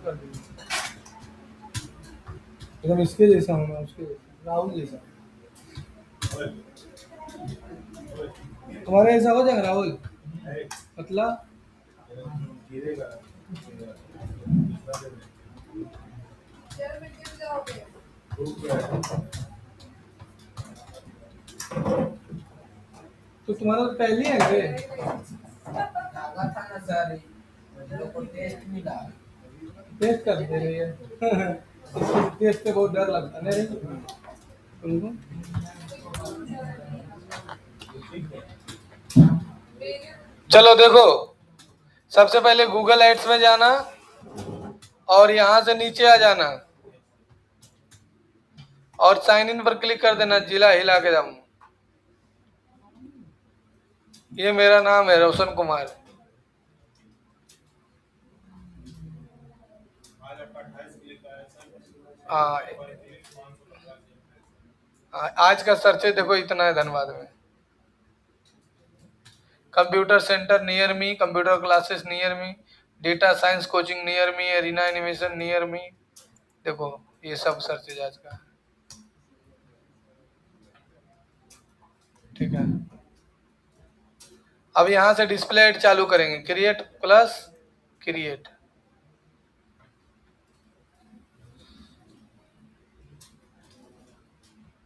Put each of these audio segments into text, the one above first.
कर दीजिए। एकदम इसके जैसा हूँ मैं, उसके जैसा, राहुल जैसा। तुम्हारे ऐसा हो जाएगा राहुल, मतलब तो तुम्हारा तो पहले है रे। था ना सर, लोग को टेस्ट मिला। टेस्ट कर दे रही है। इसके टेस्ट से बहुत डर लगता है ना रे तुमको। चलो देखो, सबसे पहले गूगल एड्स में जाना और यहां से नीचे आ जाना और साइन इन पर क्लिक कर देना, जिला हिला के जाऊं। ये मेरा नाम है रोशन कुमार। हाँ, आज का सर्च देखो इतना है धनबाद में। Computer centre near me, computer classes near me, data science coaching near me, arena animation near me. देखो ये सब सर्च आज का, ठीक है। अब यहां से डिस्प्ले एड चालू करेंगे, क्रिएट प्लस क्रिएट।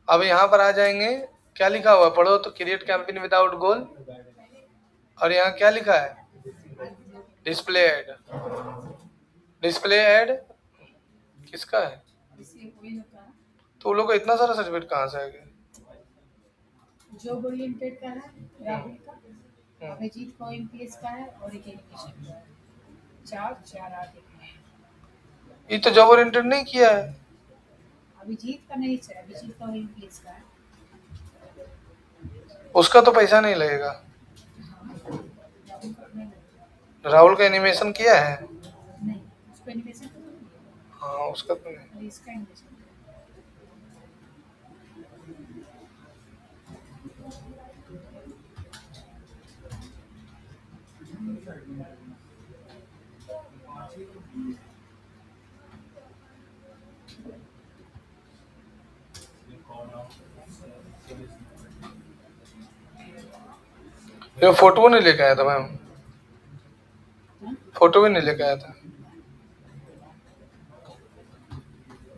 अब यहां पर आ जाएंगे, क्या लिखा हुआ पढ़ो तो, क्रिएट कैंपेन विदाउट गोल। और यहाँ क्या लिखा है, डिस्प्ले ऐड। डिस्प्ले ऐड किसका है, तो लोग को इतना सारा सर्टिफिकेट कहाँ से आ गया। जॉब ओरिएंटेड का है, राहुल का, अभिजीत को एमपीएस का है और एक एजुकेशन का है। चार आगे हैं। ये तो जॉब ओरिएंटेड नहीं किया है। अभिजीत का नहीं है, अभिजीत का एमपीएस का है। उसका तो पैसा नहीं लगेगा। राहुल का एनिमेशन किया है। नहीं, उसका एनिमेशन तो नहीं है। हाँ उसका तो नहीं। और इसका एनिमेशन ये फोटो नहीं लेके आया था मैम, फोटो भी नहीं लेके आया था।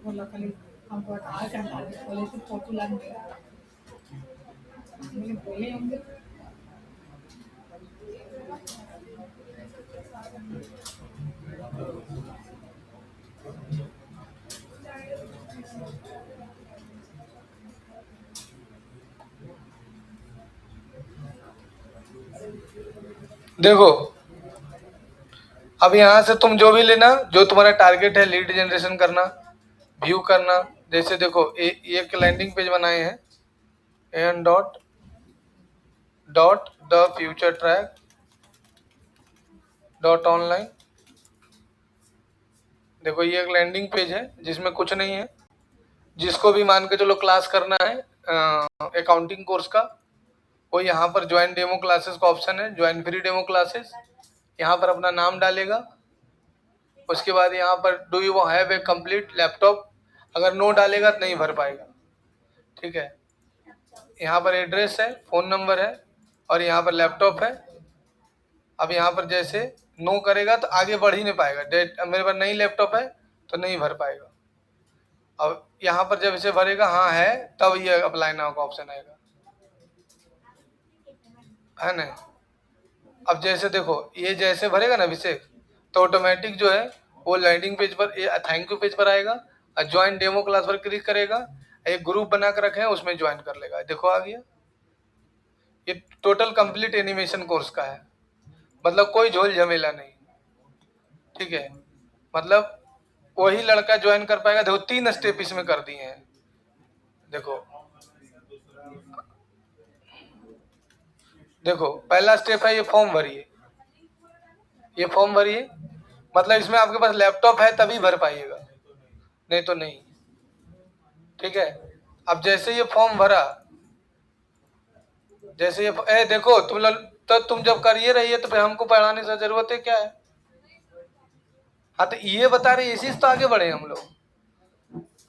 बोला खाली हमको आधार कार्ड डाल दे, बोले तो फोटो लाने दे। मैंने बोले होंगे देखो अब यहाँ से तुम जो भी लेना, जो तुम्हारा टारगेट है, लीड जनरेशन करना, व्यू करना। जैसे देखो एक लैंडिंग पेज बनाए हैं, N dot the future track dot online. देखो ये एक लैंडिंग पेज है जिसमें कुछ नहीं है। जिसको भी मान के चलो क्लास करना है अकाउंटिंग कोर्स का, वो यहाँ पर ज्वाइन डेमो क्लासेस का ऑप्शन है, ज्वाइन फ्री डेमो क्लासेस। यहाँ पर अपना नाम डालेगा। उसके बाद यहाँ पर do you have a complete laptop, अगर नो डालेगा तो नहीं भर पाएगा, ठीक है। यहाँ पर एड्रेस है, फ़ोन नंबर है और यहाँ पर लैपटॉप है। अब यहाँ पर जैसे नो करेगा तो आगे बढ़ ही नहीं पाएगा। मेरे पास नहीं लैपटॉप है तो नहीं भर पाएगा। अब यहाँ पर जब इसे भरेगा हाँ है, तब ये अप्लाई नाउ का ऑप्शन आएगा, है ना। अब जैसे देखो ये जैसे भरेगा ना अभिषेक, तो ऑटोमेटिक जो है वो लैंडिंग पेज पर, थैंक यू पेज पर आएगा और ज्वाइन डेमो क्लास पर क्लिक करेगा। एक ग्रुप बना कर रखे हैं उसमें ज्वाइन कर लेगा। देखो आ गया। ये टोटल कंप्लीट एनिमेशन कोर्स का है, मतलब कोई झोल झमेला नहीं, ठीक है। मतलब वही लड़का ज्वाइन कर पाएगा। देखो 3 स्टेप इसमें कर दिए हैं। देखो पहला स्टेप है ये फॉर्म भरिए, ये फॉर्म भरिए। मतलब इसमें आपके पास लैपटॉप है तभी भर पाइएगा, नहीं तो नहीं, ठीक है। अब जैसे ये फॉर्म भरा, जैसे ये देखो तुम जब करिए रहिए तो फिर हमको पढ़ाने से जरूरत है क्या है। हाँ तो ये बता रहे इसी से तो आगे बढ़े हम लोग।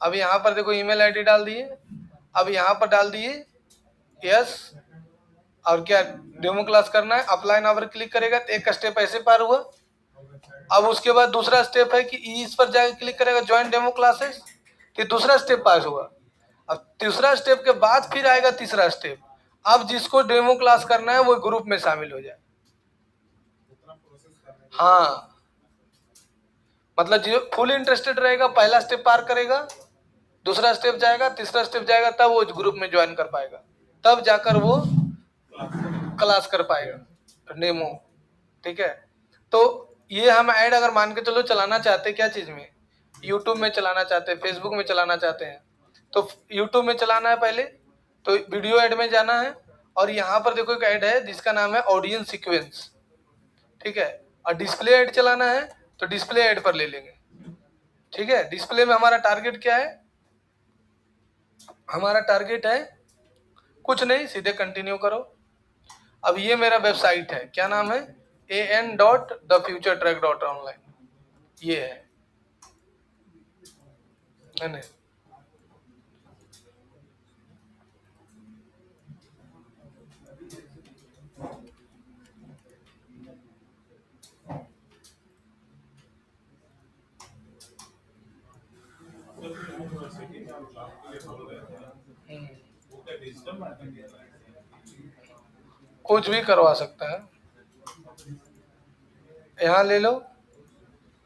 अब यहाँ पर देखो ईमेल आईडी डाल दिए, अब यहाँ पर डाल दिए यस, और क्या डेमो क्लास करना है, अप्लाई नाउ पर क्लिक करेगा तो एक स्टेप ऐसे पार हुआ। अब उसके बाद दूसरा स्टेप है कि इस पर जाकर क्लिक करेगा ज्वाइन डेमो क्लासेस, तो दूसरा स्टेप पास हुआ। अब तीसरा स्टेप के बाद फिर आएगा तीसरा स्टेप, अब जिसको डेमो क्लास करना है वो ग्रुप में शामिल हो जाए। हाँ मतलब जो फुल इंटरेस्टेड रहेगा पहला स्टेप पार करेगा, दूसरा स्टेप जाएगा, तीसरा स्टेप जाएगा, तब वो ग्रुप में ज्वाइन कर पाएगा, तब जाकर वो क्लास कर पाएगा डेमो। ठीक है, तो ये हम ऐड अगर मान के चलो चलाना चाहते क्या चीज में, यूट्यूब में चलाना चाहते हैं, फेसबुक में चलाना चाहते हैं, तो यूट्यूब में चलाना है पहले तो वीडियो ऐड में जाना है, और यहाँ पर देखो एक ऐड है जिसका नाम है ऑडियंस सीक्वेंस। ठीक है, और डिस्प्ले ऐड चलाना है तो डिस्प्ले ऐड पर ले लेंगे। ठीक है, डिस्प्ले में हमारा टारगेट क्या है, हमारा टारगेट है कुछ नहीं, सीधे कंटिन्यू करो। अब ये मेरा वेबसाइट है, क्या नाम है, an.thefuturetrack.online, ये है नहीं? कुछ भी करवा सकता है, यहाँ ले लो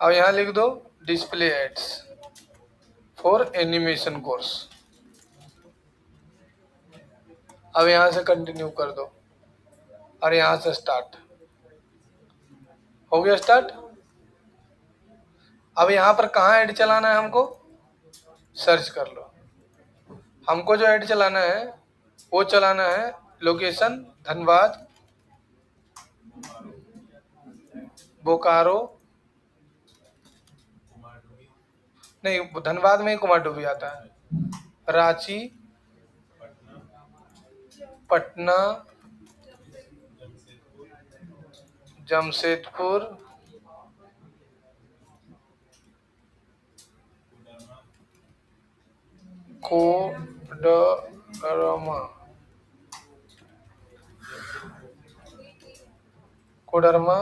और यहाँ लिख दो display ads for animation course. अब यहाँ से कंटिन्यू कर दो और यहाँ से स्टार्ट हो गया स्टार्ट। अब यहाँ पर कहाँ ऐड चलाना है हमको, सर्च कर लो। हमको जो ऐड चलाना है वो चलाना है लोकेशन धनबाद, बोकारो, नहीं धनबाद में ही कुमारडुबी आता है, रांची, पटना, जमशेदपुर, कोडरमा,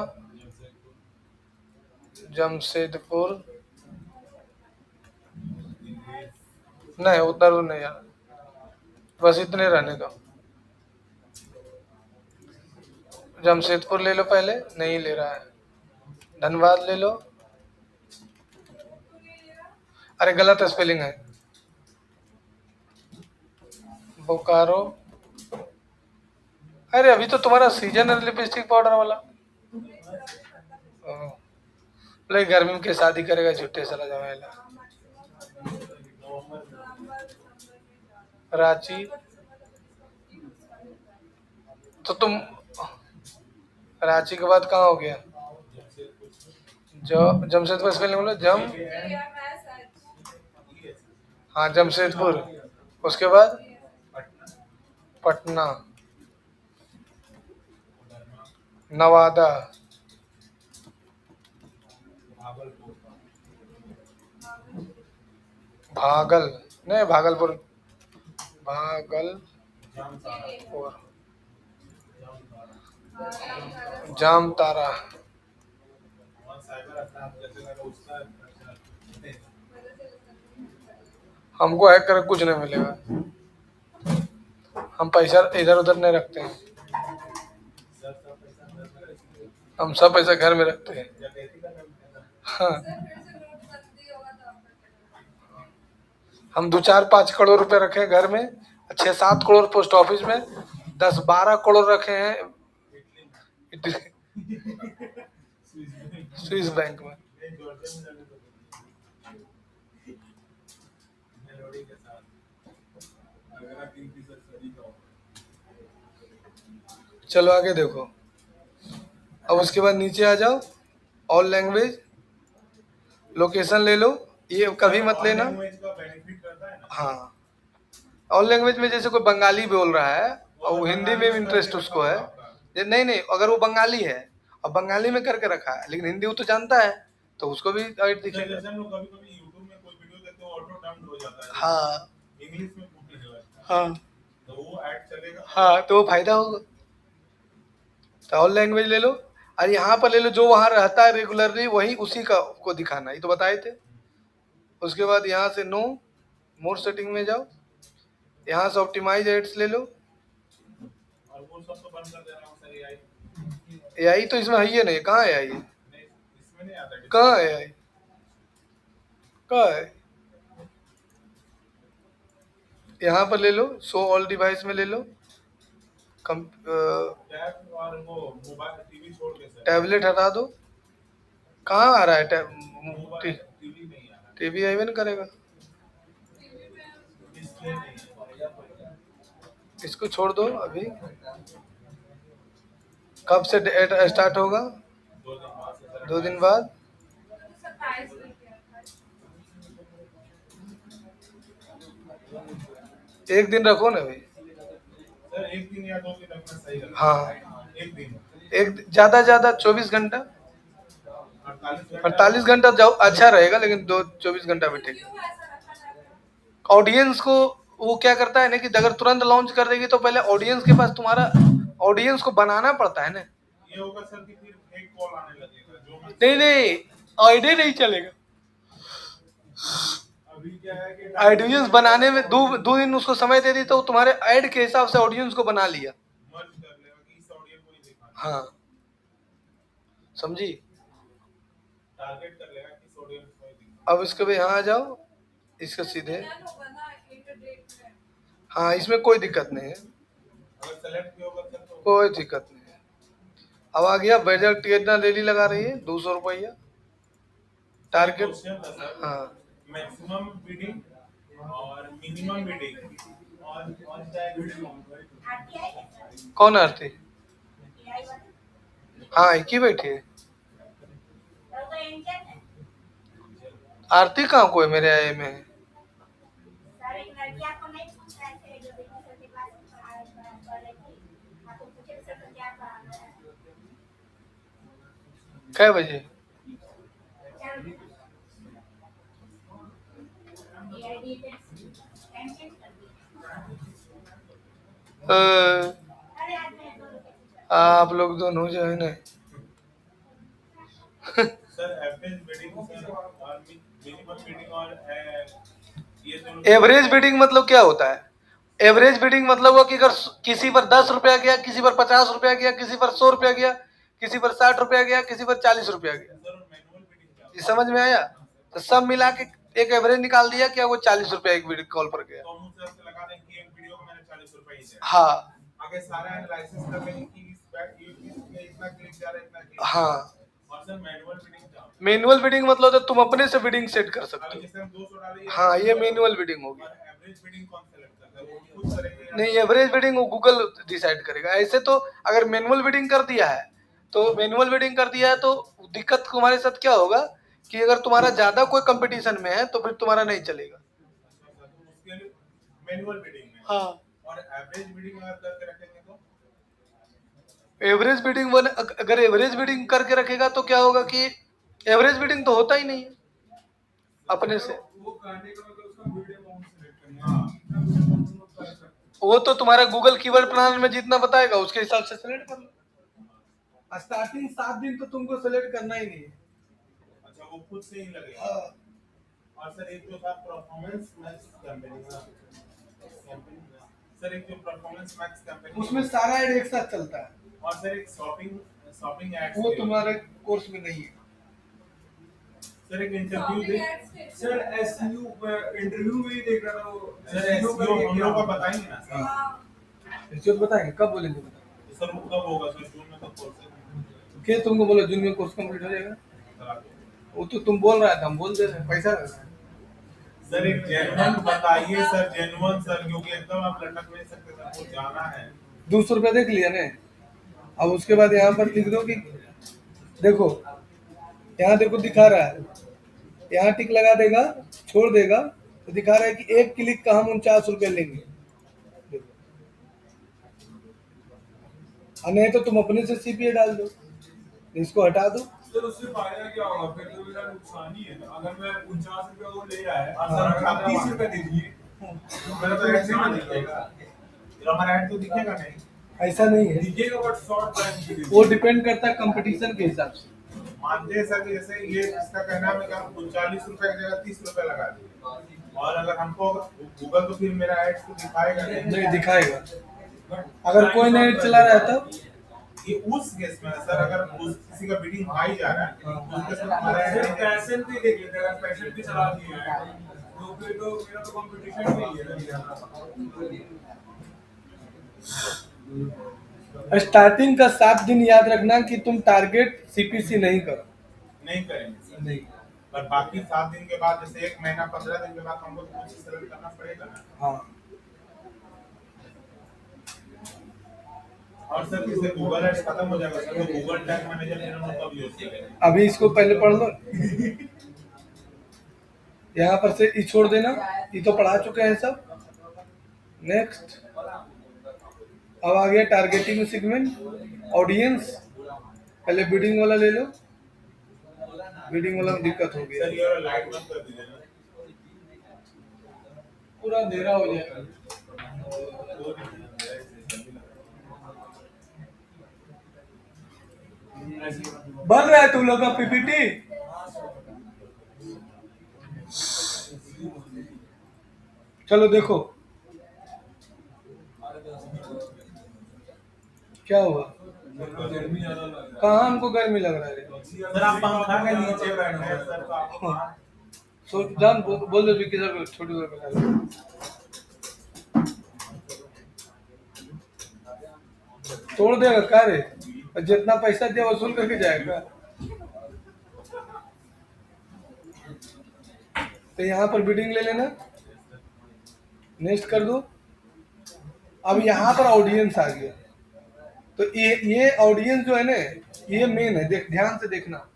जमशेदपुर, नहीं उधर नहीं यार, बस इतने रहने दो। जमशेदपुर ले लो पहले, नहीं ले रहा है, धनबाद ले लो, अरे गलत स्पेलिंग है, बोकारो, अरे अभी तो तुम्हारा सीजन है लिपस्टिक पाउडर वाला, बोले गर्मी में के शादी करेगा झूठे साला जमेला। रांची, तो तुम रांची के बाद कहाँ हो गया, जो जमशेदपुर स्पेलिंग बोलो हाँ जमशेदपुर, उसके बाद पटना, नवादा, भागलपुर, जामतारा, हमको हैक कर कुछ नहीं मिलेगा, हम पैसा इधर उधर नहीं रखते हैं, हम सब पैसा घर में रखते हैं। हाँ हम 2-4-5 करोड़ रुपए रखे हैं घर में, 6-7 करोड़ पोस्ट ऑफिस में, 10-12 करोड़ रखे हैं स्विस बैंक में। चलो आगे देखो, अब उसके बाद नीचे आ जाओ, ऑल लैंग्वेज, लोकेशन ले लो, ये कभी मत लेना। हाँ ऑल लैंग्वेज में जैसे कोई बंगाली बोल रहा है और वो हिंदी में भी इंटरेस्ट उसको है, नहीं अगर वो बंगाली है और बंगाली में करके रखा है लेकिन हिंदी वो तो जानता है, तो उसको भी ऐड सर दिखेगा। जैसे हम लोग कभी-कभी YouTube में कोई वीडियो देखते हैं ऑटो टर्न हो जाता है, हाँ इंग्लिश में पूछने लगता है, हाँ तो वो ऐड चलेगा? हाँ, तो वो फायदा होगा। तो ऑल लैंग्वेज ले लो और यहाँ पर ले लो जो वहाँ रहता है रेगुलरली, वही उसी का को दिखाना, ये तो बताए थे। उसके बाद यहाँ से नो मोर सेटिंग में जाओ, यहाँ से ऑप्टिमाइज एड्स ले लो। और वो सब तो बंद कर दे रहा हूँ सर AI। एआई तो इसमें है ही नहीं, कहाँ है एआई? नहीं, इसमें नहीं आता है। कहाँ है एआई? कहाँ है? यहाँ पर ले लो, शो ऑल डिवाइस में ले लो, टैब और वो मोबाइल टीवी छोड़ के सर। टैबलेट हटा दो। कहाँ आ रहा है मोबाइल टीवी नहीं आ रहा, टीवी आई नहीं करेगा। डिस्प्ले नहीं है। इसको छोड़ दो अभी। कब से स्टार्ट होगा? 2 दिन बाद से सर। 2 दिन बाद। एक दिन रखो ना भाई। सर 1 दिन या 2 दिन रखना सही रहेगा। हाँ 1 दिन, एक ज्यादा 24 घंटा, 48 घंटा जाओ अच्छा रहेगा, लेकिन 24 घंटा भी ठीक है। ऑडियंस को वो क्या करता है ना कि अगर तुरंत लॉन्च कर देगी तो पहले ऑडियंस के पास तुम्हारा ऑडियंस को बनाना पड़ता है ना। ये होगा सर कि फिर फेक कॉल आने लगेगा जो नहीं नहीं, आईडी नहीं चलेगा। अभी क्या है कि ऑडियंस बनाने में दो दिन उसको समय दे दी तो तुम्हारे ऐड के हिसाब से ऑडियंस को बना लिया। मर्ज कर लेगा कि इस ऑडियो को ही दिखाना, हाँ समझी। टारगेट कर लेगा कि इस ऑडियो को ही दिखाना। अब इसके भी यहाँ आ जाओ, इसका सीधे। हाँ इसमें कोई दिक्कत नहीं है, अगर सेलेक्ट भी होगा सर तो कोई दिक्कत नहीं है। अब आ गया बजट कितना डेली लगा रही है? 200 रुपया टारगेट। क्वेश्चन था सर। हाँ मैक्सिमम बिडिंग और मिनिमम बिडिंग और कौन आरती? हाँ एक ही बैठी है। आरती कहाँ को है मेरे आए में है? कै बजे? आप लोग दोनों जो है ना सर एवरेज बिडिंग सर और मिनिमम बिडिंग और ये दोनों। एवरेज बिडिंग मतलब क्या होता है? एवरेज बिडिंग मतलब वो कि अगर किसी पर 10 रुपया गया, किसी पर 50 रुपया गया, किसी पर 100 रुपया गया, किसी पर 60 रुपया गया, किसी पर 40 रुपया गया। मैनुअल बिडिंग ये समझ में आया? तो सब मिला के एक एवरेज निकाल दिया, क्या वो 40 रुपया एक वीडियो कॉल पर गया। तो हम उससे लगा दें कि एक वीडियो को मैंने 40 रुपए ही दिया। हाँ आगे सारा एनालिसिस कर लेंगे कि इस में इतना क्लिक जा रहा है, इतना क्लिक। हाँ और सर मैनुअल बिडिंग क्या होता है? मैनुअल बिडिंग मतलब तो तुम अपने से बिडिंग सेट कर सकते अभी हो। जैसे हम 200 डाले, हाँ ये मैनुअल बिडिंग होगी। और एवरेज बिडिंग कौन सेलेक्ट करता है? वो खुद करेंगे? नहीं एवरेज बिडिंग वो गूगल डिसाइड करेगा। ऐसे तो अगर मैनुअल बिडिंग कर दिया है तो दिक्कत तुम्हारे साथ क्या होगा कि अगर तुम्हारा ज्यादा कोई कंपटीशन में है तो फिर तुम्हारा नहीं चलेगा। उसके लिए मैनुअल बिडिंग में। हाँ और एवरेज बिडिंग अगर करके रखेंगे तो एवरेज बिडिंग अगर एवरेज बिडिंग करके रखेगा तो क्या होगा कि एवरेज बिडिंग तो होता ही नहीं है अपने से। वो करने का मतलब उसका वीडियो अमाउंट सेलेक्ट करना। वो तो तुम्हारा गूगल कीवर्ड प्लानर में जितना बताएगा उसके हिसाब से सेलेक्ट कर लो। स्टार्टिंग 7 दिन तो तुमको सेलेक्ट करना ही नहीं है। अच्छा वो खुद से ही लगेगा। और सर एक जो था परफॉर्मेंस मैक्स कैंपेनिंग सर, एक जो परफॉर्मेंस मैक्स कैंपेनिंग उसमें सारा एड एक साथ चलता है। और सर एक शॉपिंग एड्स वो तुम्हारे कोर्स में नहीं है। सर एक इंटरव्यू दे सर एसयू इंटरव्यू में ही देख रहा था वो। सर एसईओ हम लोग का बताएंगे ना सर। इसको बताएंगे कब बोलेंगे बताएंगे। सर वो कब होगा सर? जून में तो कोर्स है। क्या तुमको बोला जून में कोर्स कंप्लीट हो जाएगा? वो तो तुम बोल रहा था, हम बोल दे रहे हैं, पैसा लगा। सर एक जेन्युइन बताइए सर, जेन्युइन सर, क्योंकि एकदम आप लटक नहीं सकते सर, वो जाना है। 200 रुपया देख लिया ना। अब उसके बाद यहाँ पर लिख दो कि देखो यहाँ देखो दिखा रहा है, यहाँ टिक लगा देगा, छोड़ देगा तो दिखा रहा है कि एक क्लिक का हम 49 रुपया लेंगे। नहीं तो तुम अपने से सीपीए डाल दो, इसको हटा दो। सर उससे फायदा क्या होगा? फिर तो मेरा नुकसान ही है ना। अगर मैं 49 रुपये वो ले रहा है हाँ, सर, सर, आप 30 रुपये दे दिए मेरा तो ऐड नहीं दिखेगा, फिर हमारा ऐड तो दिखेगा नहीं। ऐसा नहीं है, दिखेगा बट शॉर्ट टाइम के लिए। वो डिपेंड करता है कंपटीशन के हिसाब से। मानते हैं सर कि जैसे ये इसका कहना है कि हम 39 रुपए की जगह 30 रुपए लगा देंगे, और अगर हमको गूगल तो फिर मेरा एड्स को दिखाएगा नहीं दिखाएगा, अगर कोई नहीं चला रहा है तब ये उस केस में है सर, अगर उस किसी का बिडिंग हाई जा रहा है तो उस केस में हमारा सर ad पैशन पे देख लेते हैं, अगर पैशन पे चला दिया है तो फिर तो मेरा तो कंपटीशन में ही है। स्टार्टिंग का 7 दिन याद रखना कि तुम टारगेट सीपीसी नहीं करो। नहीं करेंगे सर। नहीं, पर बाकी 7 दिन के बाद, जैसे 1 महीना 15 दिन के बाद हमको तो कुछ सेलेक्ट करना पड़ेगा ना। हाँ और सर इससे गूगल एड्स खत्म हो जाएगा सर, तो गूगल टैग मैनेजर मेरा मतलब यूज करेंगे। अभी इसको पहले पढ़ लो, यहाँ पर से ये छोड़ देना, ये तो पढ़ा चुके हैं सब। नेक्स्ट, अब आ गया टारगेटिंग सेगमेंट, ऑडियंस। पहले बिडिंग वाला ले लो, बिडिंग वाला में दिक्कत हो सर गया, ये वाला लाइट बंद कर दीजिए ना। पूरा अंधेरा हो जाएगा। वो नहीं है, बन रहा है तुम लोग का पीपीटी? चलो देखो क्या हुआ, गर्मी ज्यादा लग रहा है। कहाँ हमको गर्मी लग रहा है? सर आप पंखा के नीचे बैठे हैं सर, तो आपको सो जान बोल दो विकी सर छोटी बात बता दो। तोड़ देगा क्या रे? और जितना पैसा दिया वसूल करके जाएगा। तो यहाँ पर बिडिंग ले लेना, नेक्स्ट कर दो। अब यहाँ पर ऑडियंस आ गया, तो ये ऑडियंस जो है ना, ये मेन है। देख ध्यान से देखना,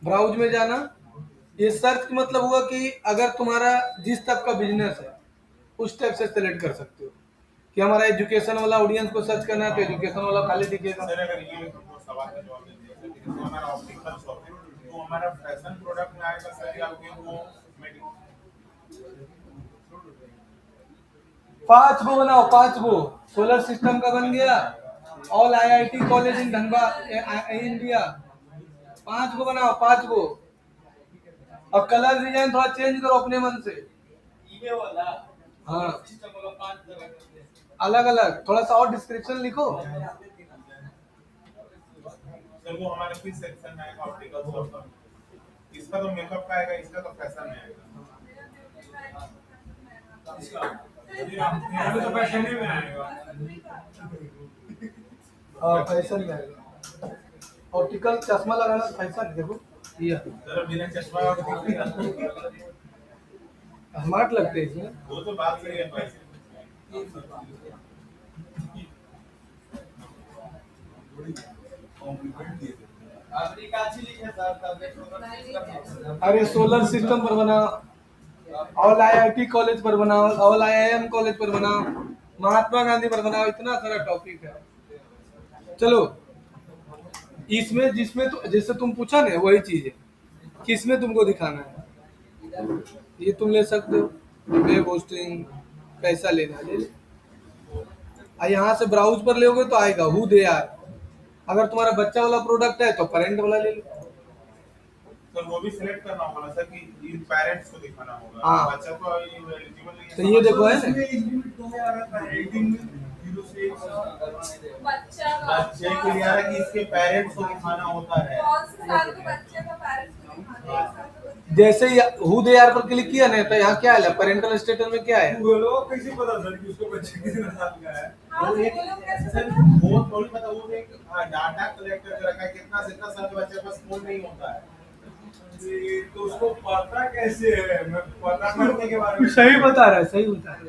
ब्राउज में जाना। ये सर्च मतलब हुआ कि अगर तुम्हारा जिस टाइप का बिजनेस है उस टाइप से सेलेक्ट कर सकते हो कि हमारा एजुकेशन वाला ऑडियंस को सर्च करना है तो एजुकेशन वाला खाली दिखेगा। सर अगर ये हमको सवाल का जवाब दे दिया सर, कि हमारा ऑप्टिकल शॉप है तो हमारा फैशन प्रोडक्ट में आएगा सर, या फिर वो मेडिकल? 5 गो बनाओ, 5 गो। सोलर सिस्टम का बन गया, all IIT college in Dhanbad India. 5 गो बनाओ, 5 गो। अब कलर डिजाइन थोड़ा चेंज करो अपने मन से। हाँ अलग अलग, थोड़ा सा और डिस्क्रिप्शन लिखो। सर वो हमारे किस सेक्शन में आएगा ऑप्टिकल शॉप का? इसका तो मेकअप का आएगा, इसका तो फैशन में आएगा। मेरा भी तो पैशन में आएगा। फैशन में आएगा। ऑप्टिकल चश्मा लगाना फैशन, देखो ये सर बिना चश्मा और दिखेगा। स्मार्ट लगते हैं इसमें। वो तो बात सही है पैसे। अरे सोलर सिस्टम पर बनाओ, ऑल आईआईटी कॉलेज पर बनाओ, ऑल आईआईएम कॉलेज पर बनाओ, महात्मा गांधी पर बनाओ, इतना सारा टॉपिक है। चलो इसमें जिसमें तो जैसे तुम पूछा ना वही चीज है, किसमें तुमको दिखाना है ये तुम ले सकते हो। वेब होस्टिंग कैसा लेना है ले ले। यहाँ से ब्राउज पर लोगे तो आएगा हु दे आर। अगर तुम्हारा बच्चा वाला प्रोडक्ट है तो पेरेंट वाला ले लो। सर वो भी सिलेक्ट करना होगा ना सर, कि ये पेरेंट्स को दिखाना होगा। हाँ। बच्चा तो एलिजिबल नहीं है। तो ये देखो है ना, बच्चे के लिए है कि इसके पेरेंट्स को दिखाना होता है। जैसे ही हु दे आर पर क्लिक किया ना तो यहाँ क्या है, पेरेंटल स्टेटस में क्या है? कैसे पता सर कि उसको बच्चे कितने साल का है? वो थोड़ी पता, वो एक डाटा कलेक्ट करके रखा है कितना से कितना साल के बच्चे के पास फोन नहीं होता है। ये तो उसको पता कैसे है? मैं पता करने के बारे में सही बता रहा है, सही बता रहा है।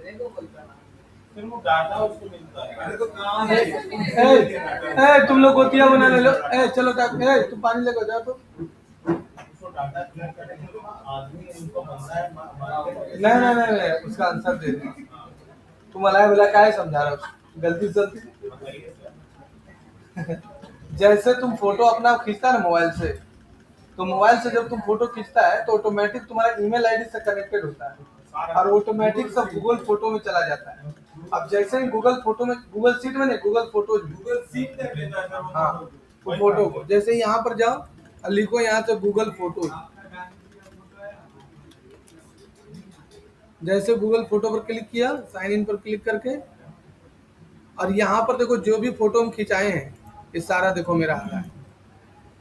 फिर वो डाटा उसको मिलता है। अरे तो कहाँ है? ए, तुम लोग गोतिया बनाने लो। चलो तुम पानी लेकर जाओ तो। उसको डाटा कलेक्ट करने के लिए आदमी उनको बनना है नहीं, उसका आंसर दे दो। तुम अलाय वाला क्या है समझा रहा हो, गलती से बताइए सर। जैसे तुम फोटो अपना खींचता है ना मोबाइल से, तो मोबाइल से जब तुम फोटो खींचता है तो ऑटोमेटिक तुम्हारा ईमेल आईडी से कनेक्टेड होता है और ऑटोमेटिक सब गूगल फोटो में चला जाता है। अब जैसे ही गूगल फोटो में, गूगल शीट में नहीं, गूगल फोटो, गूगल सीट तक लेता है सर वो हाँ वो फोटो को, जैसे यहाँ पर जाओ और लिखो यहाँ से गूगल फोटो, जैसे गूगल फोटो पर क्लिक किया, साइन इन पर क्लिक करके, और यहाँ पर देखो जो भी फोटो हम खिंचाए हैं ये सारा देखो मेरा आता है।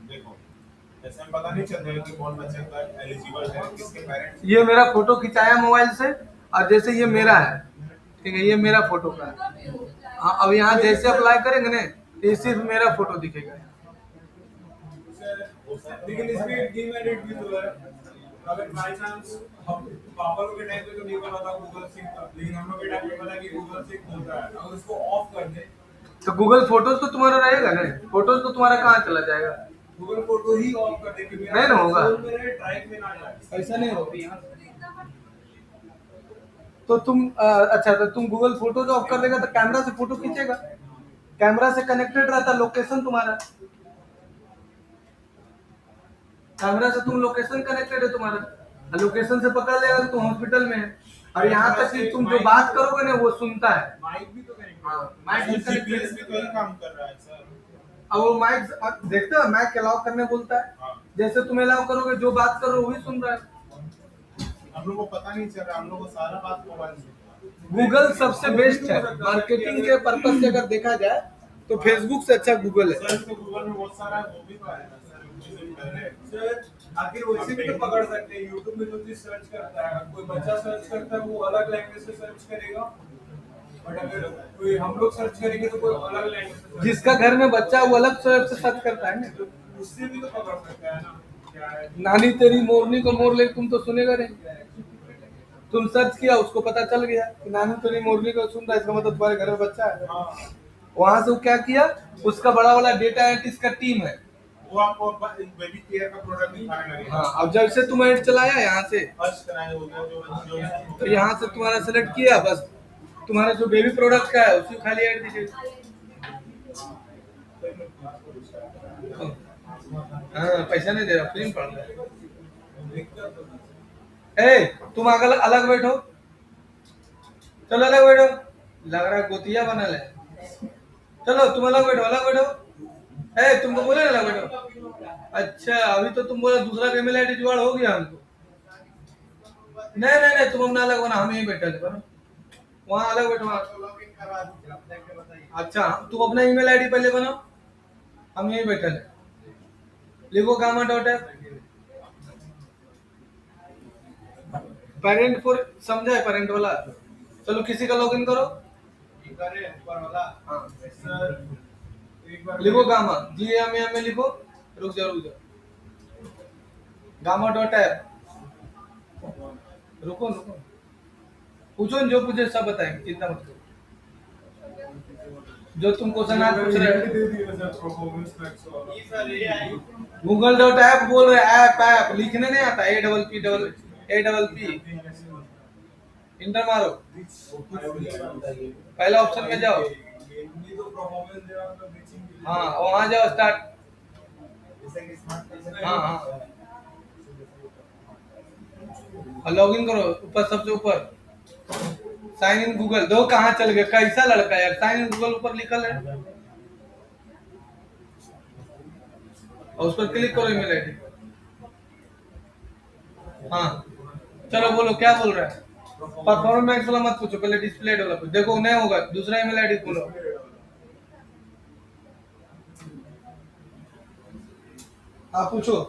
देखो ऐसे में पता नहीं चल रहा है कि कौन बच्चे का एलिजिबल है, किसके पेरेंट्स। ये मेरा फोटो खिंचाया मोबाइल से, और जैसे ये मेरा है, ठीक है, ये मेरा फोटो का है। हाँ, अब यहाँ जैसे अप्लाई करेंगे ना तो ये सिर्फ मेरा फोटो दिखेगा। लेकिन इसमें डीमेरिट भी तो है। अगर बाय चांस हम पापा लोग के टाइम पे तो नहीं पता था गूगल सिंक का, लेकिन हम लोग के टाइम पे पता कि गूगल सिंक होता है। अगर उसको ऑफ कर दे तो गूगल फोटोज तो तुम्हारा रहेगा ना, फोटोज तो तुम्हारा कहाँ चला जाएगा, गूगल फोटो ही ऑफ कर दे कि नहीं ना होगा। फोन में रहे, ड्राइव में ना जाए। ऐसा नहीं होगा। तो तुम अच्छा, तो तुम गूगल फोटोज ऑफ कर देगा तो कैमरा से फोटो खींचेगा, कैमरा से कनेक्टेड रहता लोकेशन तुम्हारा, कैमरा से तुम लोकेशन कनेक्टेड है तुम्हारा, लोकेशन से पकड़ लेगा तो तुम हॉस्पिटल में है। और यहाँ तक कि तुम जो बात करोगे ना वो सुनता है। माइक भी तो कनेक्ट हाँ, माइक भी जीपीएस कनेक्टेड भी तो ही काम कर रहा है सर। अब वो माइक देखते हो, माइक अलाउ करने बोलता है, जैसे तुम अलाउ करोगे जो बात करो वही सुन रहा है। हम लोग को पता नहीं चल रहा, हम लोग को सारा बात मोबाइल से। गूगल सबसे बेस्ट है मार्केटिंग के पर्पज से, अगर देखा जाए तो फेसबुक से अच्छा गूगल है। सर तो गूगल में बहुत सारा वो भी तो है ना सर, उसी से पहले। सर आखिर वैसे भी तो पकड़ सकते हैं। यूट्यूब में जो चीज सर्च करता है, कोई बच्चा सर्च करता है वो अलग लैंग्वेज से सर्च करेगा, बट अगर कोई हम लोग सर्च करेंगे तो कोई अलग लैंग्वेज से search जिसका घर में बच्चा है वो अलग से सर्च करता है ना। करेगा। उससे भी तो पकड़ सकता है ना क्या है। नानी तेरी मोरनी को मोर ले, तुम तो सुनेगा नहीं, तुम सर्च किया उसको पता चल गया कि नानी तेरी मोरनी को सुन रहा है, इसका मतलब तुम्हारे घर में बच्चा है। वहां से वो क्या किया, उसका बड़ा वाला डेटा एनालिटिक्स का टीम है, वो आपको बेबी केयर का प्रोडक्ट दिखाने लगेगा। हाँ। अब जब से तुम एड चलाया यहाँ से, फर्स्ट कराए हो गया जो तो यहाँ से तुम्हारा सेलेक्ट किया, बस तुम्हारा जो बेबी प्रोडक्ट का है उसी को खाली ऐड दीजिए। हाँ, पैसा नहीं दे रहा, फ्री में पढ़ रहा है। ए तुम अगल अलग बैठो, चलो अलग बैठो, लग रहा है गोतिया बनल है। चलो तुम अलग बैठो, अलग बैठो। ए तुमको बोले ना अलग बैठो। अच्छा अभी तो तुम बोला दूसरा ईमेल आईडी जुगाड़ हो गया हमको। नहीं नहीं नहीं, तुम अपना अलग बना, हम यहीं बैठे थे, वहाँ अलग बैठो वहाँ। अच्छा तुम अपना ईमेल आईडी पहले बनाओ, हम यहीं बैठे थे। लिखो गामा डॉट है, पेरेंट फॉर, समझा है पेरेंट वाला। चलो किसी का लॉगिन करो, हाँ लिखो गामा, GAMA में लिखो, रुक जाओ गामा डॉट ऐप, रुको रुको, पूछो जो पूछे सब बताएंगे, चिंता मत करो। जो तुम क्वेश्चन आज पूछ रहे हो, गूगल डॉट ऐप बोल रहे, ऐप ऐप लिखने नहीं आता, APP इंटर मारो, पहला ऑप्शन में जाओ, हाँ वहाँ जाओ स्टार्ट, हाँ हाँ लॉगिन करो, ऊपर सबसे ऊपर साइन इन गूगल, दो कहाँ चल गए, कैसा लड़का यार, साइन इन गूगल ऊपर लिखल है, और उस पर क्लिक करो ईमेल आईडी। हाँ चलो बोलो क्या बोल रहा है, परफॉर्मेंस वाला मत पूछो, पहले डिस्प्ले वाला पूछो, देखो नहीं होगा, दूसरा ईमेल आईडी खोलो। आप पूछो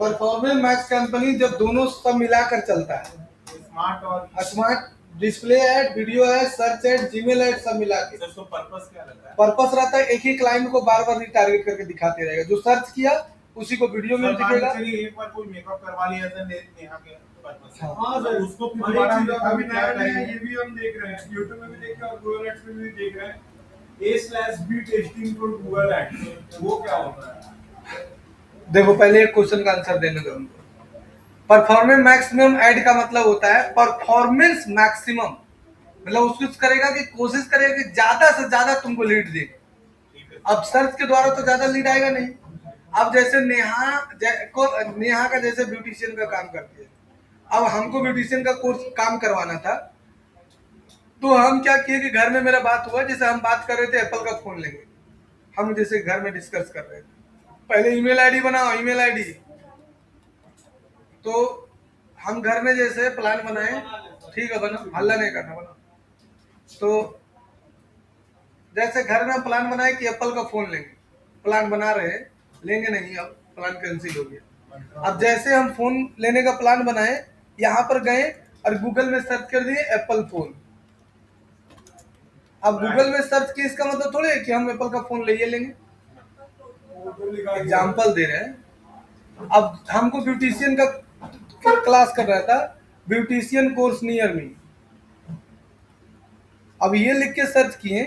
परफॉर्मेंस मैक्स कंपनी, जब दोनों सब मिलाकर चलता है, स्मार्ट और smart display ad, video add, search add, Gmail add सब मिला के। इसका पर्पस क्या रहता है? पर्पस रहता है एक ही क्लाइंट को बार बार रिटारगेट करके दिखाते रहेगा, जो सर्च किया उसी को वीडियो में दिखेगा। चलिए एक बार कोई मेकअप करवा लिया था नेहा के पर्पस से, हाँ सर, उसको फिर और एक दोबारा चीज दिखा अभी भी क्या नया नया टाइम ये भी हम देख रहे हैं, यूट्यूब में भी देख रहे हैं और गूगल एड्स में भी देख रहे हैं, A/B testing for Google ads. वो क्या होता है? देखो पहले एक क्वेश्चन का आंसर देने दो हमको। परफॉर्मेंस मैक्सिमम ऐड का मतलब होता है परफॉर्मेंस मैक्सिमम, मतलब उसको करेगा कि कोशिश करेगा कि ज्यादा से ज्यादा तुमको लीड दे, अब सर्च के द्वारा तो ज्यादा लीड आएगा नहीं। अब जैसे नेहा का जैसे ब्यूटिशियन का काम करती है, अब हमको ब्यूटिशियन का कोर्स काम करवाना था, तो हम क्या किए कि घर में मेरा बात हुआ, जैसे हम बात कर रहे थे एप्पल का फोन लेंगे, हम जैसे घर में डिस्कस कर रहे थे, पहले ईमेल आईडी बनाओ, ईमेल आईडी, तो हम घर में जैसे प्लान बनाए, ठीक है बना, हल्ला नहीं करना बना, तो जैसे घर में प्लान बनाए कि एप्पल का फोन लेंगे, प्लान बना रहे हैं, लेंगे नहीं, अब प्लान कैंसिल हो गया। अब जैसे हम फोन लेने का प्लान बनाए, यहाँ पर गए और गूगल में सर्च कर दिए एप्पल फोन। अब गूगल में सर्च किए इसका मतलब थोड़े है कि हम एप्पल का फोन ले लेंगे, एग्जाम्पल दे रहे हैं। अब हमको ब्यूटिशियन का क्लास कर रहा था, ब्यूटिशियन कोर्स नियर मी, अब ये लिख के सर्च किए,